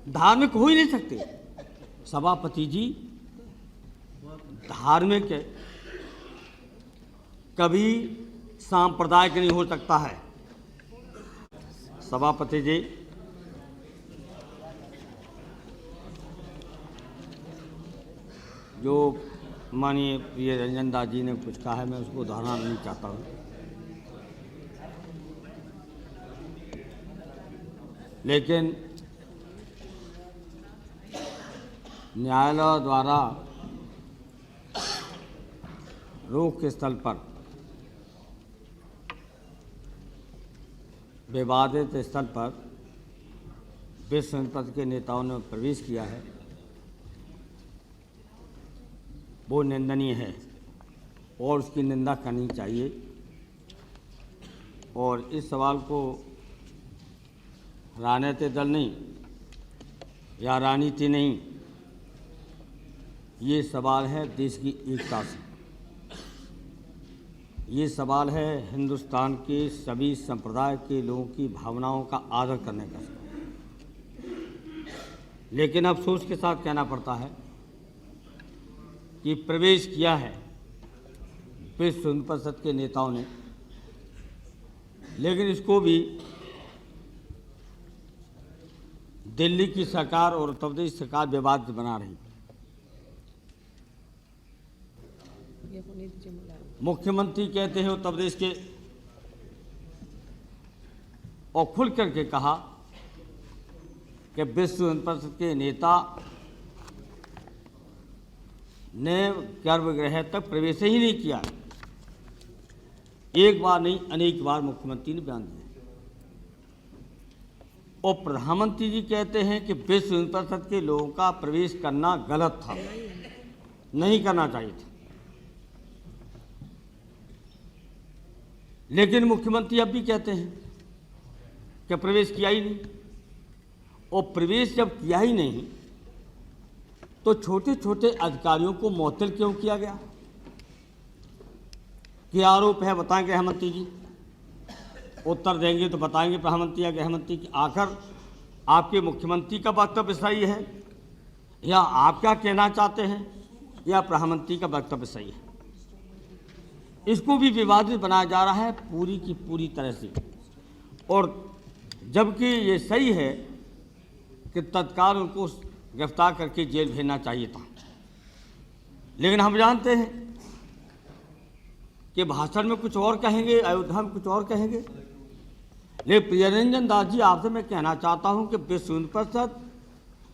धार्मिक हो ही नहीं सकते। सभापति जी, धार्मिक कभी सांप्रदायिक नहीं हो सकता है। सभापति जी, जो माननीय प्रिय रंजन दास जी ने कुछ कहा है, मैं उसको दोहराना नहीं चाहता हूँ, लेकिन न्यायालय द्वारा रोक के स्थल पर विवादित स्थल पर विश्व हिंदू परिषद के नेताओं ने प्रवेश किया है, वो निंदनीय है और उसकी निंदा करनी चाहिए। और इस सवाल को राजनीतिक दल नहीं या राजनीति नहीं, ये सवाल है देश की एकता से, ये सवाल है हिंदुस्तान के सभी संप्रदाय के लोगों की भावनाओं का आदर करने का। लेकिन अफसोस के साथ कहना पड़ता है कि प्रवेश किया है विश्व हिंदू परिषद के नेताओं ने, लेकिन इसको भी दिल्ली की सरकार और उत्तर प्रदेश सरकार विवाद बना रही। मुख्यमंत्री कहते हैं उत्तर प्रदेश के, और खुल करके कहा कि विश्व हिंदू परिषद के नेता ने गर्भगृह तक प्रवेश ही नहीं किया। एक बार नहीं, अनेक बार मुख्यमंत्री ने बयान दिया। और प्रधानमंत्री जी कहते हैं कि विश्व हिंदू परिषद के लोगों का प्रवेश करना गलत था, नहीं करना चाहिए था। लेकिन मुख्यमंत्री अब भी कहते हैं कि प्रवेश किया ही नहीं। और प्रवेश जब किया ही नहीं तो छोटे छोटे अधिकारियों को मुअत्तल क्यों किया गया? क्या आरोप है? बताएं गृहमंत्री जी, उत्तर देंगे तो बताएंगे प्रधानमंत्री या गृहमंत्री की। आखिर आपके मुख्यमंत्री का वक्तव्य सही है या आप क्या कहना चाहते हैं, या प्रधानमंत्री का वक्तव्य सही है? इसको भी विवादित बनाया जा रहा है पूरी की पूरी तरह से। और जबकि ये सही है कि तत्काल उनको गिरफ्तार करके जेल भेजना चाहिए था, लेकिन हम जानते हैं कि भाषण में कुछ और कहेंगे, अयोध्या में कुछ और कहेंगे। लेकिन प्रियरंजन दास जी, आपसे मैं कहना चाहता हूं कि विश्व हिंदू परिषद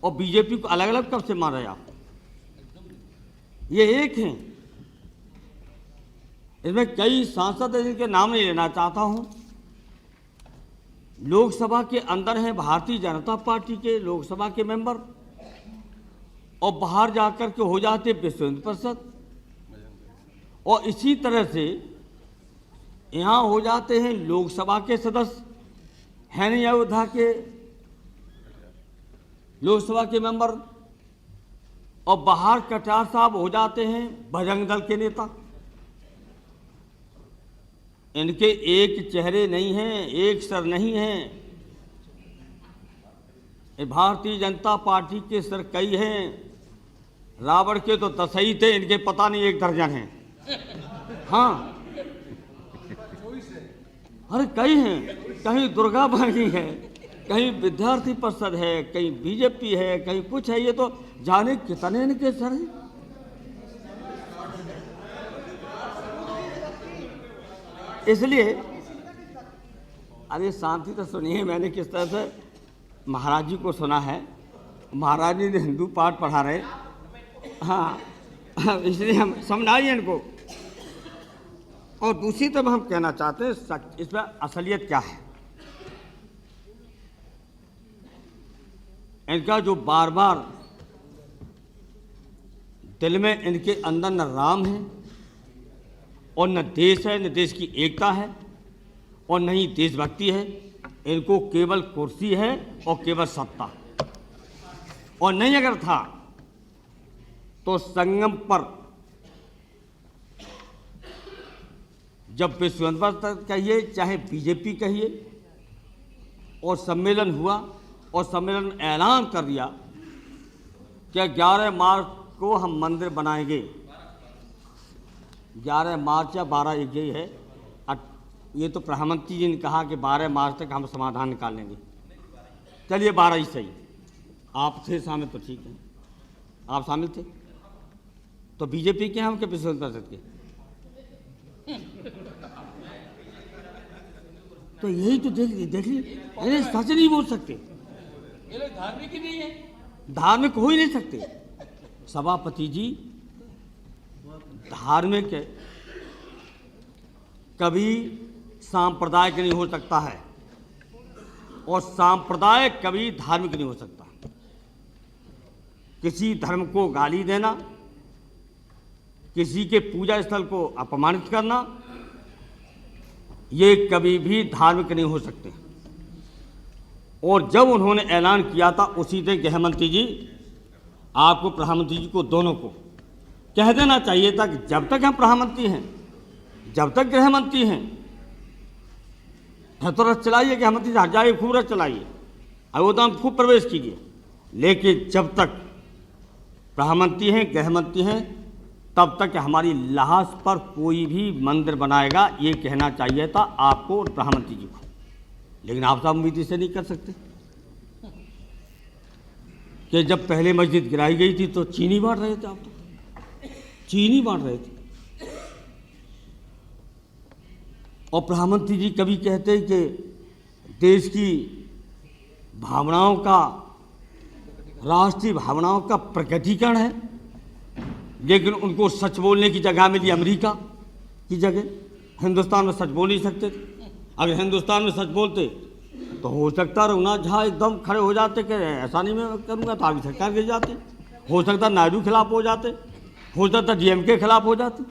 और बीजेपी को अलग अलग कब से मान रहे आप? ये एक हैं। इसमें कई सांसद हैं जिनके नाम नहीं लेना चाहता हूं। लोकसभा के अंदर हैं भारतीय जनता पार्टी के लोकसभा के मेंबर, और बाहर जाकर के हो जाते विश्व हिंदू परिषद, और इसी तरह से यहाँ हो जाते हैं लोकसभा के सदस्य, है नहीं अयोध्या के लोकसभा के मेंबर, और बाहर कटार साहब हो जाते हैं बजरंग दल के नेता। इनके एक चेहरे नहीं हैं, एक सर नहीं है। भारतीय जनता पार्टी के सर कई हैं, रावण के तो 10 ही थे, इनके पता नहीं 1 दर्जन हैं। हाँ, अरे कई हैं, कहीं दुर्गा बागी है, कहीं विद्यार्थी परिषद है, कहीं बीजेपी है, कहीं कुछ है। ये तो जाने कितने इनके सर हैं। इसलिए अरे शांति तो सुनिए, मैंने किस तरह से महाराज जी को सुना है। महाराज जी ने हिंदू पाठ पढ़ा रहे, हाँ, इसलिए हम समझाइए इनको। और दूसरी तरफ हम कहना चाहते हैं इसमें असलियत क्या है। इनका जो बार बार दिल में इनके अंदर न राम है और न देश है, न देश की एकता है और न ही देशभक्ति है। इनको केवल कुर्सी है और केवल सत्ता। और नहीं अगर था तो संगम पर जब विश्व हिंदू परिषद कहिए चाहे बीजेपी कहिए और सम्मेलन हुआ और सम्मेलन में ऐलान कर दिया कि 11 मार्च को हम मंदिर बनाएंगे। 11 मार्च या 12 एक यही है। ये तो प्रधानमंत्री जी ने कहा कि 12 मार्च तक हम समाधान निकालेंगे। चलिए 12 ही सही। आप थे शामिल तो ठीक है, आप शामिल थे तो बीजेपी के हम के विश्व परिषद के तो यही तो देख लीजिए, सच नहीं बोल सकते, धार्मिक ही नहीं है, धार्मिक हो ही नहीं सकते। सभापति जी धार्मिक कभी सांप्रदायिक नहीं हो सकता है और सांप्रदायिक कभी धार्मिक नहीं हो सकता। किसी धर्म को गाली देना, किसी के पूजा स्थल को अपमानित करना, ये कभी भी धार्मिक नहीं हो सकते। और जब उन्होंने ऐलान किया था उसी दिन गृह मंत्री जी, आपको प्रधानमंत्री जी को दोनों को कह देना चाहिए था कि जब तक हम प्रधानमंत्री हैं, जब तक गृह मंत्री हैं, तो रथ चलाइए, गृह मंत्री हट जाइए, खूब रथ चलाइए, अयोध्या में खूब प्रवेश कीजिए। लेकिन जब तक प्रधानमंत्री हैं, गृह मंत्री हैं, तब तक हमारी लाश पर कोई भी मंदिर बनाएगा, ये कहना चाहिए था आपको और प्रधानमंत्री जी को। लेकिन आप साहब उम्मीद से नहीं कर सकते कि जब पहले मस्जिद गिराई गई थी तो चीनी बांट रहे थे, आप तो चीनी बांट रहे थे। और प्रधानमंत्री जी कभी कहते हैं कि देश की भावनाओं का, राष्ट्रीय भावनाओं का प्रकटीकरण है, लेकिन उनको सच बोलने की जगह मिली अमेरिका की जगह। हिंदुस्तान में सच बोल नहीं सकते थे। अगर हिंदुस्तान में सच बोलते तो हो सकता रघुनाथ झा एकदम खड़े हो जाते कि ऐसा नहीं मैं करूँगा, तो आगे सरकार गिर जाती। हो सकता नायडू खिलाफ हो जाते, हो सकता डीएमके खिलाफ हो जाते।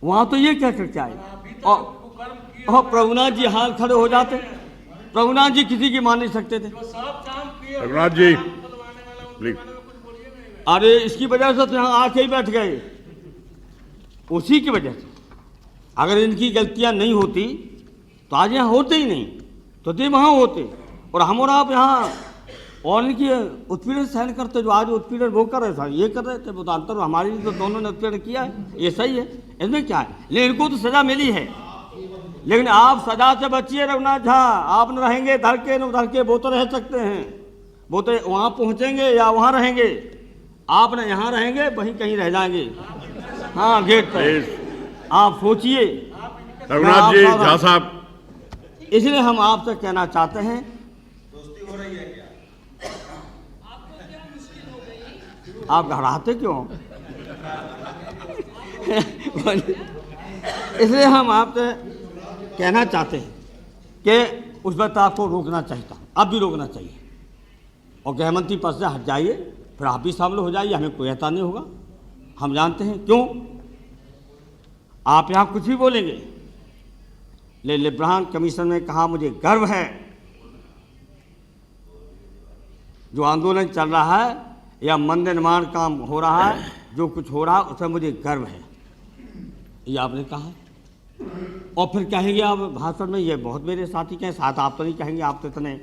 वहाँ तो ये क्या करके आए और प्रभुनाथ जी हाल खड़े हो जाते। प्रभुनाथ जी किसी की मान नहीं सकते थे। रघुनाथ जी प्लीज। अरे इसकी वजह से तो यहाँ आके ही बैठ गए, उसी की वजह से। अगर इनकी गलतियाँ नहीं होती तो आज यहाँ होते ही नहीं, तो दे वहाँ होते। और हम और आप यहाँ और इनकी उत्पीड़न सहन करते, जो आज उत्पीड़न वो कर रहे थे, ये कर रहे थे, वो तो अंतर हमारी तो दोनों ने उत्पीड़न किया है, ये सही है, इसमें क्या है। लेकिन इनको तो सजा मिली है, लेकिन आप सजा से बचिए रघुनाथ झा। आप न रहेंगे धर के न उधर के, वो तो रह सकते हैं, वो तो वहाँ पहुँचेंगे या वहाँ रहेंगे। आप न यहाँ रहेंगे, वहीं कहीं रह जाएंगे, हाँ गेट पर। आप सोचिए रघुनाथ जी झा साहब। इसलिए हम आपसे कहना चाहते हैं, दोस्ती हो रही है क्या? आप घबराते क्यों? इसलिए हम आपसे कहना चाहते हैं कि उस वक्त आपको रोकना चाहिए था, अब भी रोकना चाहिए। और गृह मंत्री पद से हट जाइए, फिर आप भी शामिल हो जाइए, हमें कोई एहता नहीं होगा। हम जानते हैं क्यों आप यहाँ कुछ भी बोलेंगे। लिब्रान कमीशन ने कहा मुझे गर्व है, जो आंदोलन चल रहा है या मंदिर निर्माण काम हो रहा है, जो कुछ हो रहा है उसमें मुझे गर्व है, ये आपने कहा। और फिर कहेंगे आप भाषण में, ये बहुत मेरे साथी कहें, शायद आप तो नहीं कहेंगे, आप तो इतने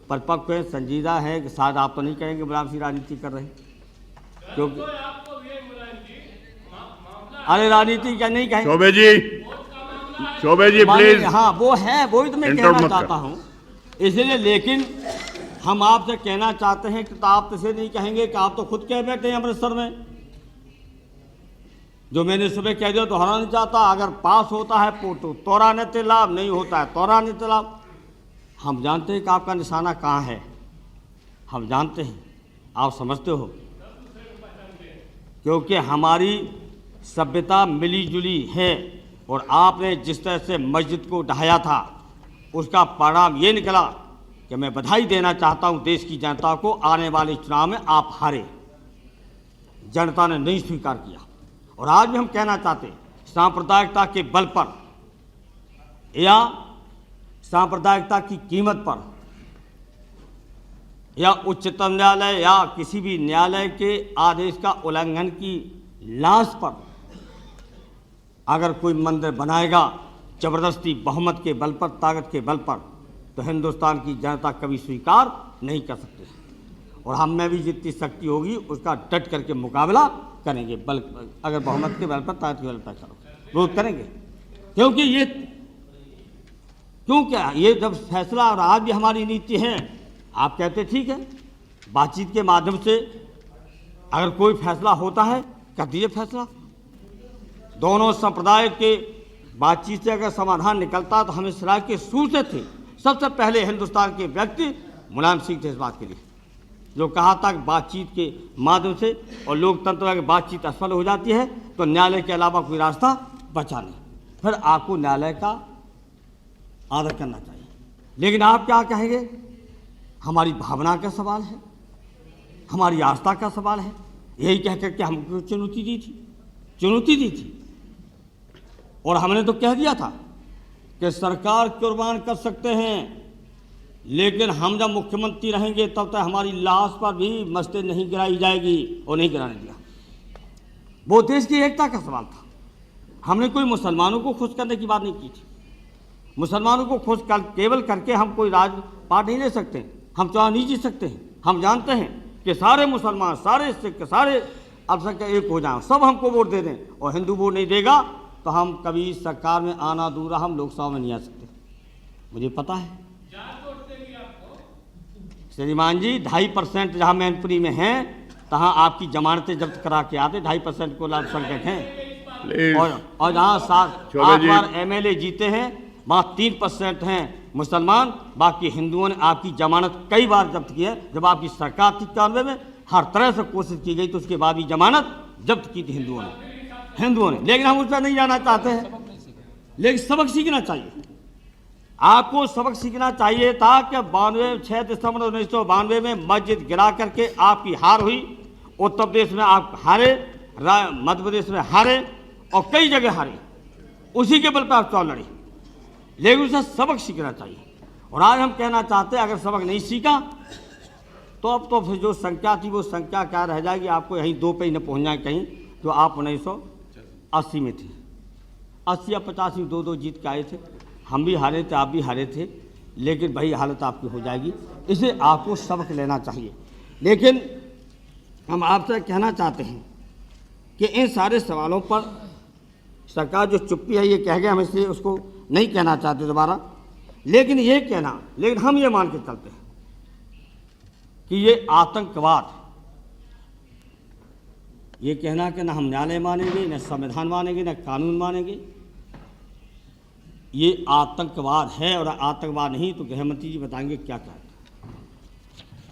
परिपक्व हैं, संजीदा है कि शायद आप तो नहीं कहेंगे मुलायम सी राजनीति कर रहे हैं, क्योंकि अरे राजनीति क्या नहीं कहेंगे। चौबे जी प्लीज। हाँ वो है, वो ही तो मैं कहना चाहता हूँ, इसलिए। लेकिन हम आपसे कहना चाहते हैं कि तो आप तो इसे नहीं कहेंगे कि आप तो खुद कह बैठे हैं अमृतसर में, जो मैंने सुबह कह दिया दोहराना नहीं चाहता। अगर पास होता है तो तोरानित लाभ, नहीं होता है तोरानित लाभ। हम जानते हैं कि आपका निशाना कहाँ है, हम जानते हैं, आप समझते हो, क्योंकि हमारी सभ्यता मिली जुली है। और आपने जिस तरह से मस्जिद को ढहाया था, उसका परिणाम ये निकला कि मैं बधाई देना चाहता हूँ देश की जनता को। आने वाले चुनाव में आप हारे, जनता ने नहीं स्वीकार किया। और आज भी हम कहना चाहते हैं, सांप्रदायिकता के बल पर या सांप्रदायिकता की कीमत पर या उच्चतम न्यायालय या किसी भी न्यायालय के आदेश का उल्लंघन की लाश पर अगर कोई मंदिर बनाएगा जबरदस्ती बहुमत के बल पर, ताकत के बल पर, तो हिंदुस्तान की जनता कभी स्वीकार नहीं कर सकते और हम में भी जितनी शक्ति होगी उसका डट करके मुकाबला करेंगे। बल अगर बहुमत के बल पर ताकत के बल पर करो विरोध करेंगे, क्योंकि ये जब फैसला और आज भी हमारी नीति है। आप कहते ठीक है, बातचीत के माध्यम से अगर कोई फैसला होता है कर दीजिए फैसला। दोनों संप्रदाय के बातचीत से अगर समाधान निकलता तो हम इस राज्य के शुरू से थे सबसे पहले हिंदुस्तान के व्यक्ति मुलायम सिंह थे इस बात के लिए, जो कहा था कि बातचीत के माध्यम से और लोकतंत्र में बातचीत असफल हो जाती है तो न्यायालय के अलावा कोई रास्ता बचा नहीं, फिर आपको न्यायालय का आदर करना चाहिए। लेकिन आप क्या कहेंगे, हमारी भावना का सवाल है, हमारी आस्था का सवाल है, यही कह करके हमको चुनौती दी थी और हमने तो कह दिया था कि सरकार कुर्बान कर सकते हैं, लेकिन हम जब मुख्यमंत्री रहेंगे तब तक हमारी लाश पर भी मस्जिद नहीं गिराई जाएगी और नहीं गिराने दिया। वो देश की एकता का सवाल था। हमने कोई मुसलमानों को खुश करने की बात नहीं की थी। मुसलमानों को खुश केवल करके हम कोई राज पाठ नहीं ले सकते, हम चुनाव नहीं जीत सकते हैं। हम जानते हैं कि सारे मुसलमान, सारे सिख, सारे अल्पसंख्यक एक हो जाएं, सब हमको वोट दे दें और हिंदू वोट नहीं देगा तो हम कभी सरकार में आना दूर, हम लोकसभा में नहीं आ सकते। मुझे पता है श्रीमान जी, 2.5% जहाँ मैनपुरी में हैं तहाँ आपकी जमानतें जब्त करा के आते, 2.5% को अल्पसंख्यक हैं और जहाँ 8 बार MLA जीते हैं वहाँ 3% हैं मुसलमान, बाकी हिंदुओं ने आपकी जमानत कई बार जब्त की है। जब आपकी सरकार थी 91 में हर तरह से कोशिश की गई तो उसके बाद भी जमानत जब्त की थी हिंदुओं ने। लेकिन हम उस पर नहीं जाना चाहते हैं, लेकिन सबक सीखना चाहिए। आपको सबक सीखना चाहिए था कि 6 दिसंबर 1992 में मस्जिद गिरा करके आपकी हार हुई, उत्तर प्रदेश में आप हारे, मध्य प्रदेश में हारे और कई जगह हारे, उसी के बल पर आप चुनाव लड़े। लेकिन उसे सबक सीखना चाहिए और आज हम कहना चाहते हैं अगर सबक नहीं सीखा तो अब तो फिर जो संख्या थी वो संख्या क्या रह जाएगी, आपको यहीं 2 पे ही न पहुँच जाए कहीं जो आप 1980 में थे। 80 या 50 में 2-2 जीत के आए थे, हम भी हारे थे, आप भी हारे थे, लेकिन वही हालत आपकी हो जाएगी। इसे आपको सबक लेना चाहिए। लेकिन हम आपसे कहना चाहते हैं कि इन सारे सवालों पर सरकार जो चुप्पी है ये कह गए, हम इसलिए उसको नहीं कहना चाहते दोबारा, लेकिन हम ये मान के चलते हैं कि ये आतंकवाद, ये कहना कि ना हम न्यायालय मानेंगे, न संविधान मानेंगे, न कानून मानेंगे, ये आतंकवाद है और आतंकवाद नहीं तो गृहमंत्री जी बताएंगे क्या क्या है।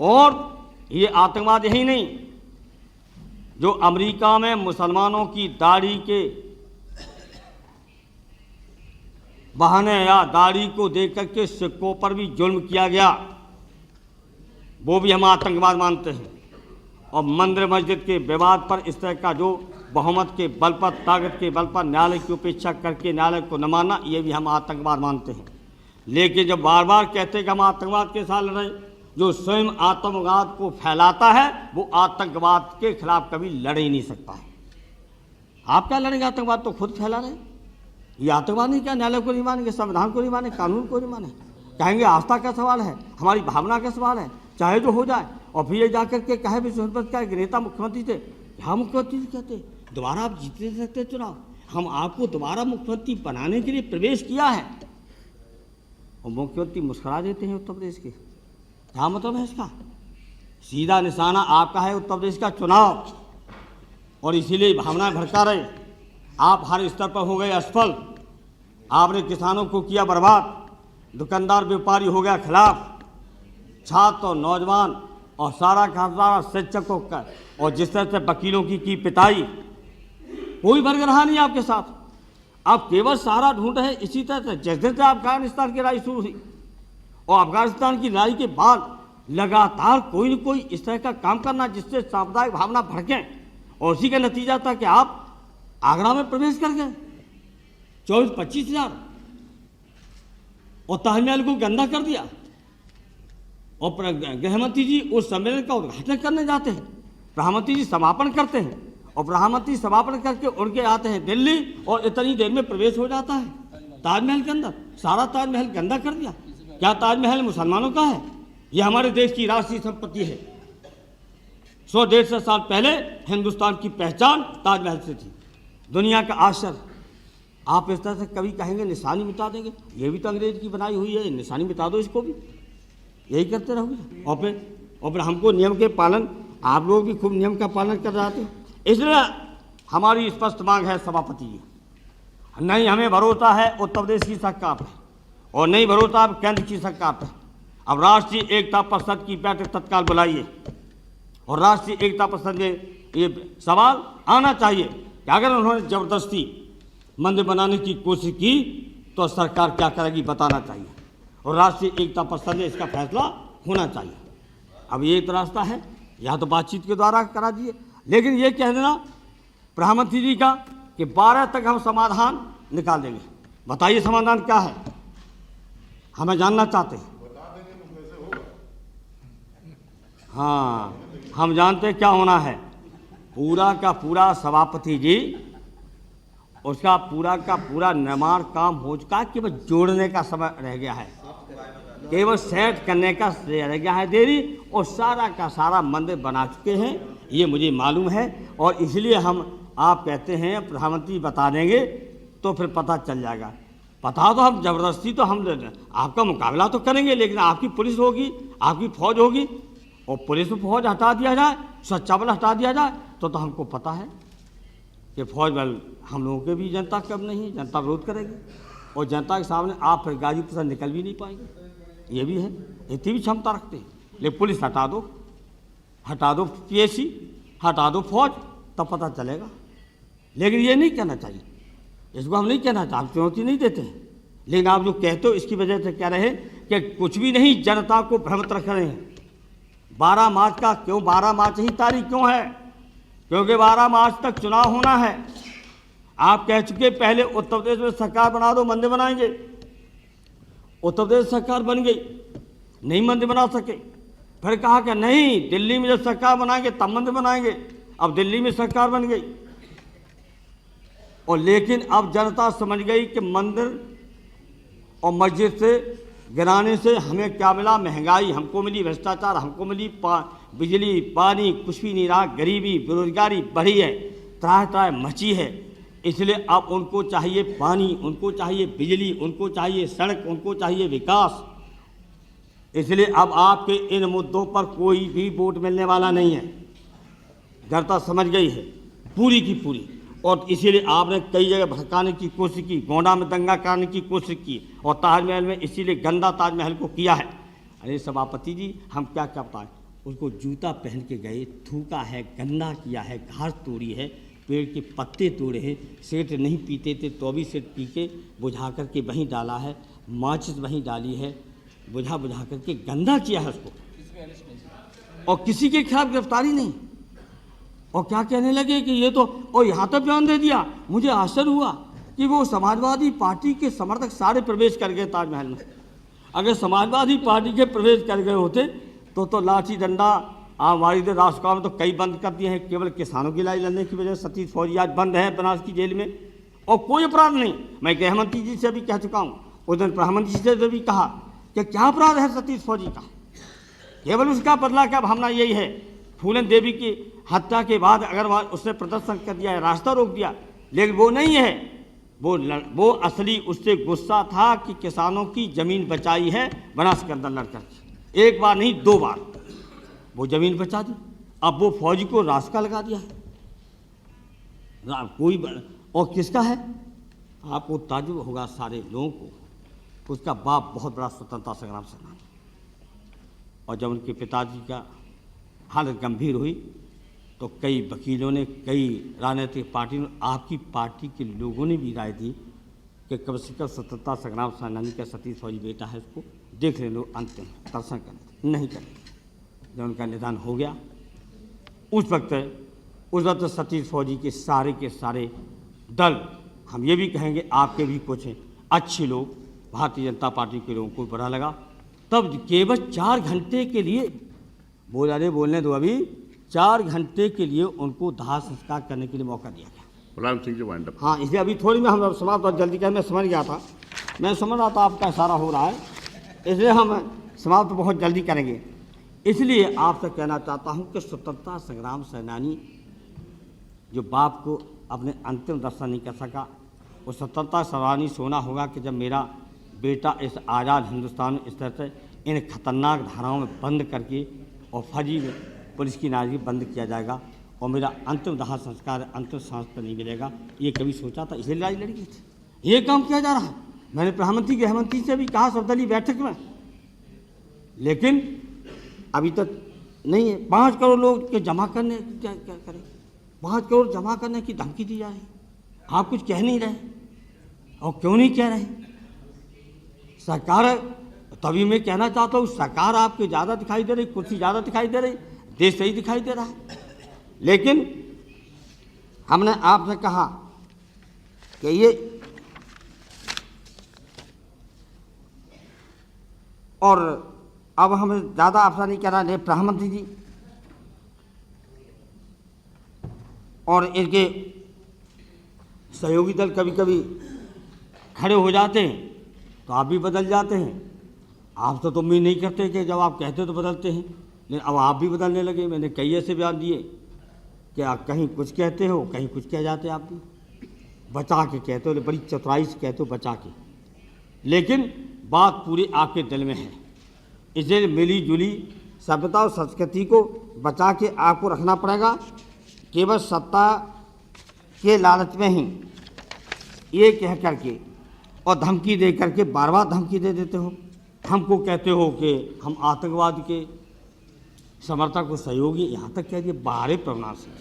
और ये आतंकवाद यही नहीं, जो अमेरिका में मुसलमानों की दाढ़ी के बहाने या दाढ़ी को देख करके सिखों पर भी जुल्म किया गया, वो भी हम आतंकवाद मानते हैं। और मंदिर मस्जिद के विवाद पर इस तरह का जो बहुमत के बल पर, ताकत के बल पर न्यायालय की उपेक्षा करके न्यायालय को न मानना, ये भी हम आतंकवाद मानते हैं। लेकिन जब बार बार कहते हैं कि हम आतंकवाद के साथ लड़े, जो स्वयं आतंकवाद को फैलाता है वो आतंकवाद के खिलाफ कभी लड़ ही नहीं सकता है। आप क्या लड़ेंगे, आतंकवाद तो खुद फैला रहे। ये आतंकवाद नहीं, क्या न्यायालय को नहीं मानेंगे, संविधान को नहीं माने, कानून को नहीं माने, कहेंगे आस्था का सवाल है, हमारी भावना का सवाल है, चाहे जो हो जाए। और फिर ये जाकर के कहे विश्व का एक नेता मुख्यमंत्री थे, क्या मुख्यमंत्री कहते दोबारा आप जीत नहीं सकते चुनाव, हम आपको दोबारा मुख्यमंत्री बनाने के लिए प्रवेश किया है। और मुख्यमंत्री मुस्कुरा देते हैं उत्तर प्रदेश के, क्या मतलब है इसका? सीधा निशाना आपका है उत्तर प्रदेश का चुनाव, और इसीलिए भावनाएं भड़का रहे। आप हर स्तर पर हो गए असफल, आपने किसानों को किया बर्बाद, दुकानदार व्यापारी हो गया खिलाफ, छात्र और नौजवान और सारा का सारा शिक्षकों का, और जिस तरह से वकीलों की पिटाई, कोई वर्ग रहा नहीं आपके साथ। आप केवल सहारा ढूंढ रहे। इसी तरह से जिस दिन से अफगानिस्तान की लड़ाई शुरू हुई और अफगानिस्तान की लड़ाई के बाद लगातार कोई न कोई इस तरह का काम करना जिससे सामुदायिक भावना भड़के, और उसी का नतीजा था कि आप आगरा में प्रवेश कर गए 24-25 हज़ार, और ताजमहल को गंदा कर दिया। और गृहमंत्री जी उस सम्मेलन का उद्घाटन करने जाते हैं, प्रधानमंत्री जी समापन करते हैं, और प्रधानमंत्री समापन करके उनके आते हैं दिल्ली, और इतनी देर में प्रवेश हो जाता है ताजमहल के अंदर। सारा ताजमहल गंदा कर दिया। क्या ताजमहल मुसलमानों का है? ये हमारे देश की राष्ट्रीय संपत्ति है। 100-150 साल पहले हिंदुस्तान की पहचान ताजमहल से थी, दुनिया का आश्चर्य। आप इस तरह से कभी कहेंगे निशानी मिटा देंगे, ये भी तो अंग्रेज की बनाई हुई है, निशानी मिटा दो इसको भी, यही करते रहोगे। और फिर हमको नियम के पालन, आप लोग भी खूब नियम का पालन कर रहे थे। इसलिए हमारी स्पष्ट मांग है सभापति जी, नहीं हमें भरोसा है उत्तर प्रदेश की सरकार पर और नहीं भरोसा अब केंद्र की सरकार पर। अब राष्ट्रीय एकता परिषद की बैठक तत्काल बुलाइए और राष्ट्रीय एकता परिषद में ये सवाल आना चाहिए कि अगर उन्होंने जबरदस्ती मंदिर बनाने की कोशिश की तो सरकार क्या करेगी बताना चाहिए और राष्ट्रीय एकता परिषद में इसका फैसला होना चाहिए। अब ये एक रास्ता है, या तो बातचीत के द्वारा करा दिए, लेकिन ये कह देना प्रधानमंत्री जी का कि 12 तक हम समाधान निकाल देंगे। बताइए समाधान क्या है, हमें जानना चाहते हैं। हाँ, हम जानते हैं क्या होना है। पूरा का पूरा सभापति जी, उसका पूरा का पूरा निर्माण काम हो चुका है, केवल जोड़ने का समय रह गया है, केवल सेट करने का रह गया है देरी, और सारा का सारा मंदिर बना चुके हैं, ये मुझे मालूम है। और इसलिए हम, आप कहते हैं प्रधानमंत्री बता देंगे तो फिर पता चल जाएगा। पता तो हम जबरदस्ती तो हम आपका मुकाबला तो करेंगे, लेकिन आपकी पुलिस होगी, आपकी फौज होगी, और पुलिस में फौज हटा दिया जाए, सच्चा बल हटा दिया जाए तो हमको पता है कि फौज बल हम लोगों के भी जनता कब नहीं, जनता विरोध करेगी और जनता के सामने आप फिर गाजीपुर से निकल भी नहीं पाएंगे। ये भी है, इतनी भी क्षमता रखते हैं। लेकिन पुलिस हटा दो PSC, हटा दो फौज, तब पता चलेगा। लेकिन ये नहीं कहना चाहिए, इसको हम नहीं कहना चाहते, आप चुनौती नहीं देते हैं। लेकिन आप जो कहते हो इसकी वजह से कह रहे हैं कि कुछ भी नहीं, जनता को भ्रमित रख रहे हैं। 12 मार्च का क्यों, 12 मार्च ही तारीख क्यों है? क्योंकि 12 मार्च तक चुनाव होना है। आप कह चुके पहले उत्तर प्रदेश में सरकार बना दो, मंदिर बनाएंगे। उत्तर प्रदेश सरकार बन गई, नहीं मंदिर बना सके। फिर कहा कि नहीं, दिल्ली में जब सरकार बनाएंगे तब मंदिर बनाएंगे। अब दिल्ली में सरकार बन गई, और लेकिन अब जनता समझ गई कि मंदिर और मस्जिद से गिराने से हमें क्या मिला, महंगाई हमको मिली, भ्रष्टाचार हमको मिली, बिजली पानी कुछ भी नहीं रहा, गरीबी बेरोजगारी बढ़ी है, त्राह त्राह मची है। इसलिए अब उनको चाहिए पानी, उनको चाहिए बिजली, उनको चाहिए सड़क, उनको चाहिए विकास। इसलिए अब आपके इन मुद्दों पर कोई भी वोट मिलने वाला नहीं है, जनता समझ गई है पूरी की पूरी। और इसीलिए आपने कई जगह भड़काने की कोशिश की, गोंडा में दंगा कराने की कोशिश की, और ताजमहल में इसीलिए गंदा ताजमहल को किया है। अरे सभापति जी, हम क्या क्या बताएं, उसको जूता पहन के गए, थूका है, गंदा किया है, घास तोड़ी है, पेड़ के पत्ते तोड़े हैं, सेठ नहीं पीते थे तो भी सेठ पी के बुझा करके वहीं डाला है, माचिस वहीं डाली है, बुझा करके गंदा किया है उसको, और किसी के खिलाफ गिरफ्तारी नहीं। और क्या कहने लगे कि ये तो, और यहाँ तक बयान दे दिया, मुझे आश्चर्य हुआ कि वो समाजवादी पार्टी के समर्थक सारे प्रवेश कर गए ताजमहल में। अगर समाजवादी पार्टी के प्रवेश कर गए होते तो लाठी डंडा हमारी तो राष्ट्रकाल में तो कई बंद कर दिए हैं, केवल किसानों की लड़ाई लड़ने की वजह से सतीश फौजी आज बंद है बनारस की जेल में, और कोई अपराध नहीं। मैं गृहमंत्री जी से भी कह चुका हूँ, उस दिन प्रधानमंत्री जी से भी कहा कि क्या अपराध है सतीश फौजी का, केवल उसका बदला का भावना यही है। फूलन देवी की हत्या के बाद अगर उसने प्रदर्शन कर दिया है, रास्ता रोक दिया, लेकिन वो नहीं है, वो असली उससे गुस्सा था कि किसानों की ज़मीन बचाई है बनारस के अंदर लड़कर, एक बार नहीं 2 बार वो ज़मीन बचा दी। अब वो फौजी को रास्ता लगा दिया है कोई, और किसका है? आपको ताजुब होगा सारे लोगों को, उसका बाप बहुत बड़ा स्वतंत्रता संग्राम सेनानी, और जब उनके पिताजी का हालत गंभीर हुई तो कई वकीलों ने, कई राजनीतिक पार्टियों ने, आपकी पार्टी के लोगों ने भी राय दी कि कम से कम स्वतंत्रता संग्राम सेनानी का सतीश फौजी बेटा है, उसको देख ले लो, अंतिम दर्शन करने नहीं करें। जब उनका निधन हो गया उस वक्त सतीश फौजी के सारे दल, हम ये भी कहेंगे आपके भी कुछ अच्छे लोग, भारतीय जनता पार्टी के लोगों को बुरा लगा। तब केवल 4 घंटे के लिए बोलने दो, अभी 4 घंटे के लिए उनको दाह संस्कार करने के लिए मौका दिया गया। Mulayam Singh ji wind up. हाँ, इसलिए अभी थोड़ी में हम समाप्त, जल्दी कहें, मैं समझ गया था, मैं समझ रहा था आपका इशारा हो रहा है, इसलिए हम समाप्त बहुत जल्दी करेंगे। इसलिए आपसे कहना चाहता हूं कि स्वतंत्रता संग्राम सेनानी जो बाप को अपने अंतिम दर्शन नहीं कर सका, वो स्वतंत्रता सेनानी सोना होगा कि जब मेरा बेटा इस आज़ाद हिंदुस्तान में इस तरह से इन खतरनाक धाराओं में बंद करके और फर्जी में पुलिस की नाज़ी बंद किया जाएगा और मेरा अंतिम दाह संस्कार अंतिम सांस पर नहीं मिलेगा। ये कभी सोचा था? इसलिए लड़ाई लड़ी थी। ये काम किया जा रहा है। मैंने प्रधानमंत्री गृहमंत्री से भी कहा सर्वदलीय बैठक में, लेकिन अभी तक नहीं है। 5 करोड़ लोग के जमा करने क्या करें? 5 करोड़ जमा करने की धमकी दी जा रही। आप कुछ कह नहीं रहे, और क्यों नहीं कह रहे? सरकार, तभी मैं कहना चाहता हूँ, सरकार आपके ज़्यादा दिखाई दे रही, कुर्सी ज़्यादा दिखाई दे रही, देश सही दिखाई दे रहा है। लेकिन हमने आपसे कहा कि ये, और अब हमें ज़्यादा अफसर नहीं कह रहा प्रधानमंत्री जी और इनके सहयोगी दल कभी कभी खड़े हो जाते हैं तो आप भी बदल जाते हैं। आप तो उम्मीद नहीं करते कि जब आप कहते तो बदलते हैं, लेकिन अब आप भी बदलने लगे। मैंने कई ऐसे बयान दिए कि आप कहीं कुछ कहते हो, कहीं कुछ कह जाते आप भी, बचा के कहते हो, बड़ी चतुराई से कहते हो बचा के, लेकिन बात पूरी आपके दिल में है। इसलिए मिली जुली सभ्यता और संस्कृति को बचा के आपको रखना पड़ेगा। केवल सत्ता के लालच में ही ये कह करके और धमकी दे करके बार बार धमकी दे देते हो। हमको कहते हो कि हम आतंकवाद के समर्थक को सहयोगी, यहाँ तक कह दिए बाहर प्रभुनाथ सिंह।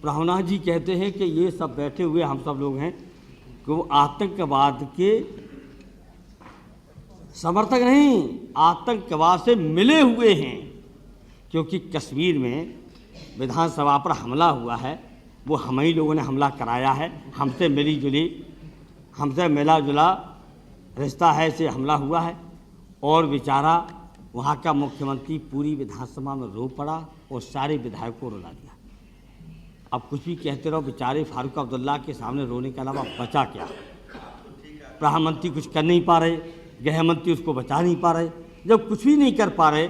प्रभुनाथ जी कहते हैं कि ये सब बैठे हुए हम सब लोग हैं कि वो आतंकवाद के समर्थक नहीं, आतंकवाद से मिले हुए हैं। क्योंकि कश्मीर में विधानसभा पर हमला हुआ है, वो हम ही लोगों ने हमला कराया है। हमसे मिली जुली, हमसे मिला जुला रिश्ता है से हमला हुआ है। और बेचारा वहाँ का मुख्यमंत्री पूरी विधानसभा में रो पड़ा और सारे विधायकों को रुला दिया। अब कुछ भी कहते रहो, बेचारे फारूक अब्दुल्ला के सामने रोने के अलावा बचा क्या? प्रधानमंत्री कुछ कर नहीं पा रहे, गृह मंत्री उसको बचा नहीं पा रहे। जब कुछ भी नहीं कर पा रहे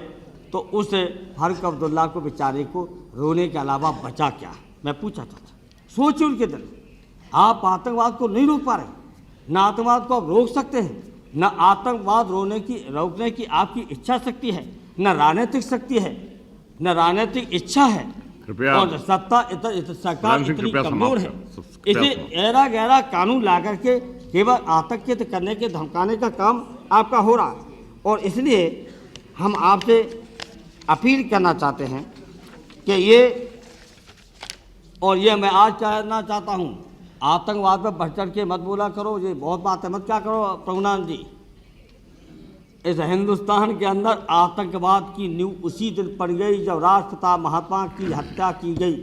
तो उस फारूक अब्दुल्ला को बेचारे को रोने के अलावा बचा क्या? मैं पूछा था, सोचिए उनके दिल। आप आतंकवाद को नहीं रोक पा रहे, ना आतंकवाद को आप रोक सकते हैं, न आतंकवाद रोकने की आपकी इच्छा शक्ति है, न राजनीतिक शक्ति है, न राजनीतिक इच्छा है, और सत्ता सरकार इतनी कमजोर है। इसे ऐरा गहरा कानून ला करके केवल आतंकित करने के धमकाने का काम आपका हो रहा है। और इसलिए हम आपसे अपील करना चाहते हैं कि ये मैं आज कहना चाहता हूँ, आतंकवाद पर बढ़ चढ़ के मत बोला करो, ये बहुत बात है, मत क्या करो प्रभुनाथ जी। इस हिंदुस्तान के अंदर आतंकवाद की नींव उसी दिन पड़ गई जब राष्ट्रपिता महात्मा की हत्या की गई,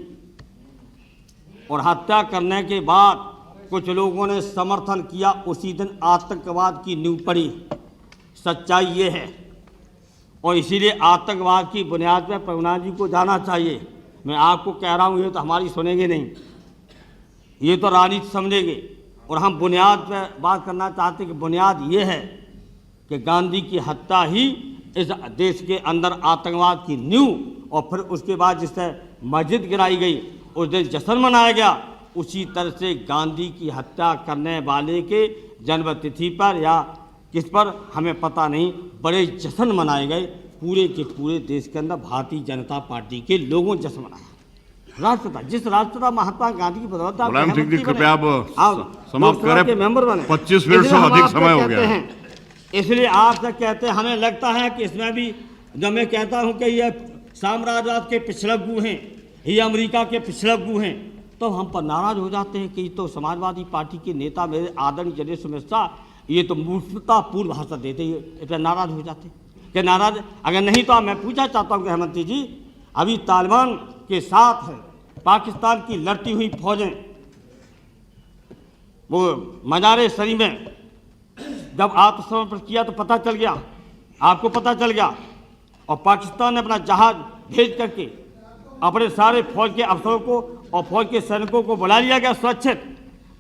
और हत्या करने के बाद कुछ लोगों ने समर्थन किया, उसी दिन आतंकवाद की नींव पड़ी। सच्चाई ये है, और इसीलिए आतंकवाद की बुनियाद पर प्रभुनाथ जी को जाना चाहिए। मैं आपको कह रहा हूँ, ये तो हमारी सुनेंगे नहीं, ये तो राजनीति समझेंगे। और हम बुनियाद पर बात करना चाहते हैं कि बुनियाद ये है कि गांधी की हत्या ही इस देश के अंदर आतंकवाद की नींव, और फिर उसके बाद जिससे मस्जिद गिराई गई उस दिन जश्न मनाया गया, उसी तरह से गांधी की हत्या करने वाले के जन्म तिथि पर या किस पर हमें पता नहीं, बड़े जश्न मनाए गए। पूरे के पूरे देश के अंदर भारतीय जनता पार्टी के लोगों ने जश्न मनाया। राष्ट्रपिता, जिस राष्ट्रपिता महात्मा गांधी की बदौलत मुलायम सिंह जी कृपया आप समाप्त करें, मेंबर बने, 25 मिनट से अधिक समय हो गया है। इसलिए आपसे कहते हैं, हमें लगता है कि इसमें भी जब मैं कहता हूं कि ये साम्राज्यवाद के पिछड़कू हैं, ये अमेरिका के पिछड़कू हैं, तो हम पर नाराज हो जाते हैं कि तो समाजवादी पार्टी के नेता मेरे आदरणीय जगदीश मिश्रा ये तो मूर्खतापूर्ण भाषण देते ही इस पर नाराज हो जाते कि नाराज अगर नहीं तो मैं पूछना चाहता हूँ गृहमंत्री जी, अभी तालिबान के साथ है पाकिस्तान की लड़ती हुई फौजें, वो मज़ार शरीफ में जब आत्मसमर्पण किया तो पता चल गया, आपको पता चल गया, और पाकिस्तान ने अपना जहाज भेज करके अपने सारे फौज के अफसरों को और फौज के सैनिकों को बुला लिया गया सुरक्षित।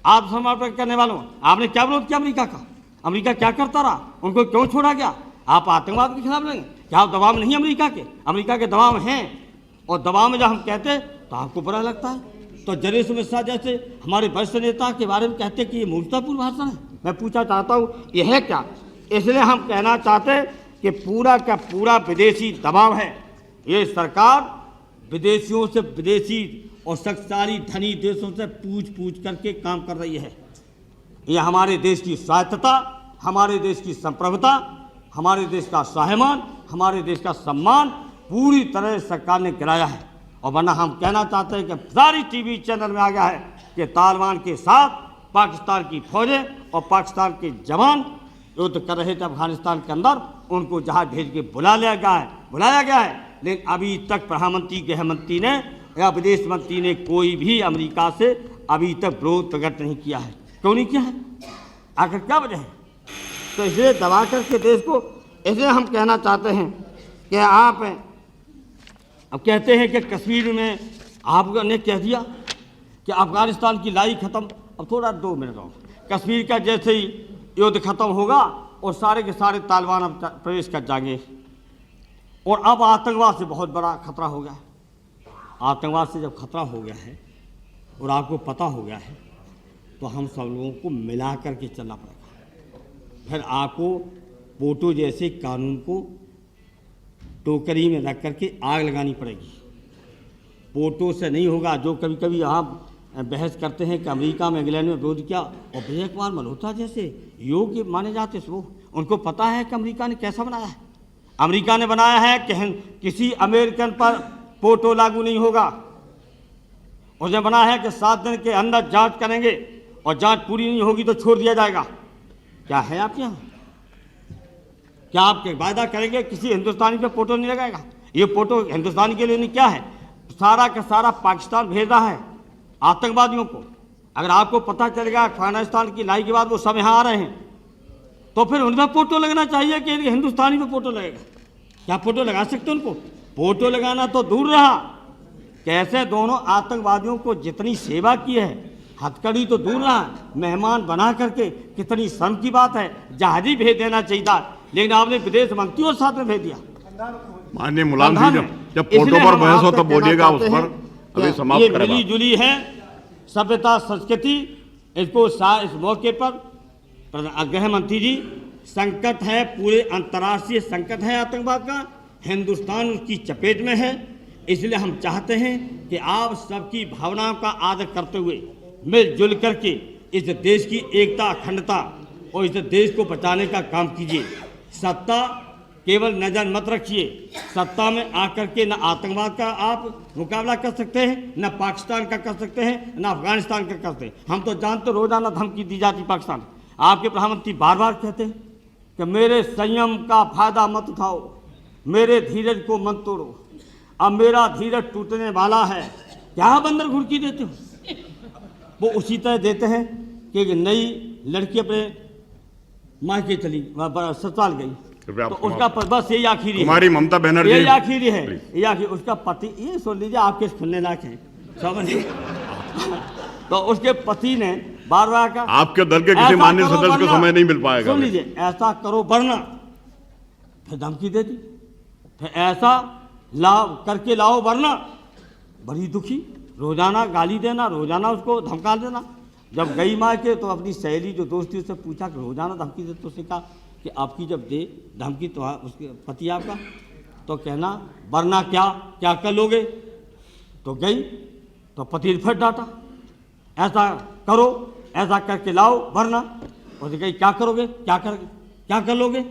आत्मसमर्पण करने वालों, आपने क्या विरोध किया अमेरिका का? अमेरिका क्या करता रहा? उनको क्यों छोड़ा गया? आप आतंकवाद के खिलाफ लड़ेंगे? क्या आप दबाव नहीं अमेरिका के दबाव हैं, और दबाव में जब हम कहते तो आपको बुरा लगता है। तो जरीस मिश्रा जैसे हमारे वरिष्ठ नेता के बारे में कहते कि ये मूर्खतापूर्ण भाषण है। मैं पूछना चाहता हूँ ये है क्या? इसलिए हम कहना चाहते कि पूरा का पूरा विदेशी दबाव है। ये सरकार विदेशियों से, विदेशी और शक्तिशाली धनी देशों से पूछ करके काम कर रही है। ये हमारे देश की स्वायत्तता, हमारे देश की संप्रभुता, हमारे देश का स्वाभिमान, हमारे देश का सम्मान पूरी तरह सरकार ने गिराया है। और वरना हम कहना चाहते हैं कि सारी टीवी चैनल में आ गया है कि तालिबान के साथ पाकिस्तान की फौजें और पाकिस्तान के जवान युद्ध कर रहे थे अफगानिस्तान के अंदर, उनको जहाज भेज के बुलाया गया है। लेकिन अभी तक प्रधानमंत्री, गृह मंत्री ने या विदेश मंत्री ने कोई भी अमेरिका से अभी तक विरोध प्रकट नहीं किया है। क्यों नहीं किया है? आखिर क्या वजह है? तो इसलिए दबा करके देश को, इसलिए हम कहना चाहते हैं कि आप अब कहते हैं कि कश्मीर में आपने कह दिया कि अफगानिस्तान की लड़ाई खत्म। अब थोड़ा 2 मिनट और, कश्मीर का जैसे ही युद्ध खत्म होगा और सारे के सारे तालिबान अब प्रवेश कर जाएंगे, और अब आतंकवाद से बहुत बड़ा खतरा हो गया है। आतंकवाद से जब खतरा हो गया है और आपको पता हो गया है, तो हम सब लोगों को मिला करके चलना पड़ेगा। फिर आपको पोटो जैसे कानून को टोकरी में रख करके आग लगानी पड़ेगी। पोटो से नहीं होगा। जो कभी कभी आप बहस करते हैं कि अमेरिका में, इंग्लैंड में विरोध किया, और विजय कुमार मल्होत्रा जैसे योग्य माने जाते वो, उनको पता है कि अमेरिका ने कैसा बनाया है। अमेरिका ने बनाया है कि किसी अमेरिकन पर पोटो लागू नहीं होगा। उसने बना है कि 7 दिन के अंदर जांच करेंगे, और जांच पूरी नहीं होगी तो छोड़ दिया जाएगा। क्या है आपके यहाँ? क्या आप वायदा करेंगे किसी हिंदुस्तानी पे पोटो नहीं लगाएगा? ये पोटो हिंदुस्तान के लिए नहीं, क्या है, सारा का सारा पाकिस्तान भेज रहा है आतंकवादियों को। अगर आपको पता चलेगा अफगानिस्तान की लड़ाई के बाद वो सब यहाँ आ रहे हैं, तो फिर उन पर फोटो लगना चाहिए कि हिंदुस्तानी पे फोटो लगेगा। क्या फोटो लगा सकते उनको? फोटो लगाना तो दूर रहा, कैसे दोनों आतंकवादियों को जितनी सेवा की है, हथकड़ी तो दूर रहा, मेहमान बना करके कितनी शर्म की बात है। जहाजी भेज देना चाहिए था, लेकिन आपने विदेश मंत्रियों साथ में भेज दिया। माननीय मुलायम जी, जब फोटो पर बहस हो तब बोलिएगा उस पर, अभी समाप्त करें। मिली जुली है सभ्यता संस्कृति, इसको इस मौके पर गृह मंत्री जी, संकट है, पूरे अंतर्राष्ट्रीय संकट है आतंकवाद का, हिंदुस्तान उसकी चपेट में है। इसलिए हम चाहते हैं कि आप सबकी भावनाओं का आदर करते हुए मिलजुल करके इस देश की एकता, अखंडता और इस देश को बचाने का काम कीजिए। सत्ता केवल नजर मत रखिए, सत्ता में आकर के न आतंकवाद का आप मुकाबला कर सकते हैं, न पाकिस्तान का कर सकते हैं, न अफगानिस्तान का करते हैं। हम तो जानते रोजाना धमकी दी जाती पाकिस्तान। आपके प्रधानमंत्री बार बार कहते हैं कि मेरे संयम का फायदा मत उठाओ, मेरे धीरज को मत तोड़ो, अब मेरा धीरज टूटने वाला है। क्या बंदर घुड़की देते हो? वो उसी तरह देते हैं कि एक नई लड़की अपने मायके चली, ससुराल गई, तो उसका बस यही आखिरी है, हमारी ममता बनर्जी, यही आखिरी है, यही आखिरी। उसका पति, ये सुन लीजिए, आपके खुलने लायक है समझिए। तो उसके पति ने बार बार कहा, आपके दल के किसी माननीय सदस्य को समय नहीं मिल पाएगा, सुन लीजिए, ऐसा करो वरना, फिर धमकी दे दी, फिर ऐसा लाओ करके लाओ वरना। बड़ी दुखी, रोजाना गाली देना, रोजाना उसको धमका देना। जब गई माँ के तो अपनी सहेली जो दोस्ती उससे पूछा कि रोजाना धमकी दे, तो उसने कहा कि आपकी जब दे धमकी तो उसके पति आपका, तो कहना वरना क्या क्या कर लोगे। तो गई तो पति ने फिर डांटा, ऐसा करो, ऐसा करके लाओ वरना। उसने कही क्या करोगे, क्या कर लोगे?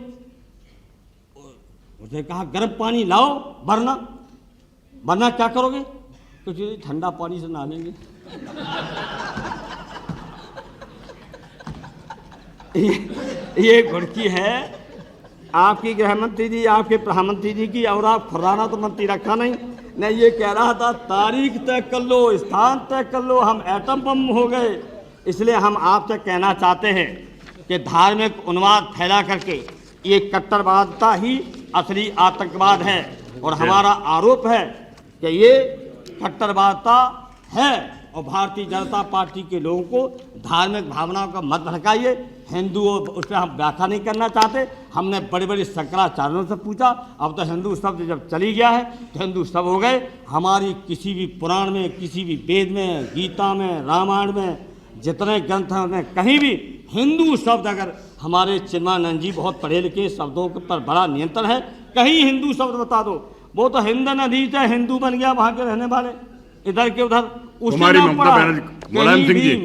उसने कहा गर्म पानी लाओ वरना क्या करोगे? कुछ नहीं, ठंडा पानी से नहा लेंगे। ये घुड़की है आपकी गृह मंत्री जी, आपके प्रधानमंत्री जी की। और आप खुराना तो मंत्री रखा नहीं, नहीं ये कह रहा था तारीख तय कर लो, स्थान तय कर लो, हम एटम बम हो गए। इसलिए हम आपसे कहना चाहते हैं कि धार्मिक उन्माद फैला करके ये कट्टरवादता ही असली आतंकवाद है। और हमारा आरोप है कि ये कट्टरवादता है और भारतीय जनता पार्टी के लोगों को धार्मिक भावनाओं का मत भड़काइए। हिंदू उस पर हम व्याख्या नहीं करना चाहते। हमने बड़े बड़े शंकराचार्यों से पूछा, अब तो हिंदू शब्द जब चली गया है तो हिंदू सब हो गए। हमारी किसी भी पुराण में, किसी भी वेद में, गीता में, रामायण में, जितने ग्रंथ हैं उनमें कहीं भी हिंदू शब्द, अगर हमारे चिन्मानंद जी बहुत पढ़े लिखे, शब्दों के पर बड़ा नियंत्रण है, कहीं हिंदू शब्द बता दो। वो तो हिंद नदी से हिंदू बन गया वहाँ के रहने वाले, इधर के उधर कुमारी ममता बनर्जी, मुलायम सिंह जी,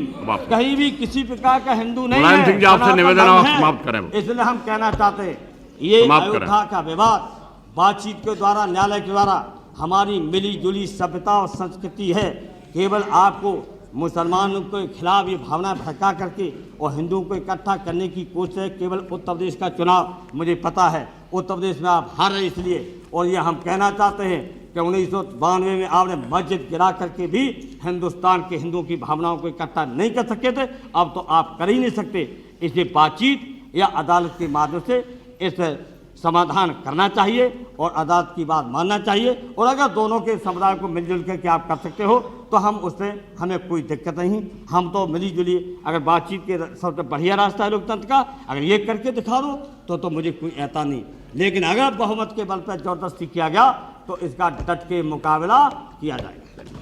कहीं भी किसी प्रकार का हिंदू नहीं है। मुलायम सिंह जी, आपसे निवेदन है आप समाप्त करें। इसलिए हम कहना चाहते हैं ये अयोध्या का विवाद बातचीत के द्वारा, न्यायालय के द्वारा हमारी मिली जुली सभ्यता और संस्कृति है। केवल आपको मुसलमानों के खिलाफ ये भावना भड़का करके और हिंदुओं को इकट्ठा करने की कोशिश है। केवल उत्तर प्रदेश का चुनाव मुझे पता है, उत्तर प्रदेश में आप हार रहे इसलिए, और ये हम कहना चाहते हैं कि 1992 में आपने मस्जिद गिरा करके भी हिंदुस्तान के हिंदुओं की भावनाओं को इकट्ठा नहीं कर सके थे, अब तो आप कर ही नहीं सकते। इसलिए बातचीत या अदालत के माध्यम से इस समाधान करना चाहिए और अदालत की बात मानना चाहिए। और अगर दोनों के समुदाय को मिलजुल करके आप कर सकते हो तो हम उससे हमें कोई दिक्कत नहीं। हम तो मिली जुली, अगर बातचीत के सबसे बढ़िया रास्ता है लोकतंत्र का, अगर ये करके दिखा दो तो मुझे कोई एता नहीं। लेकिन अगर बहुमत के बल पर जबरदस्ती किया गया तो इसका डट के मुकाबला किया जाएगा।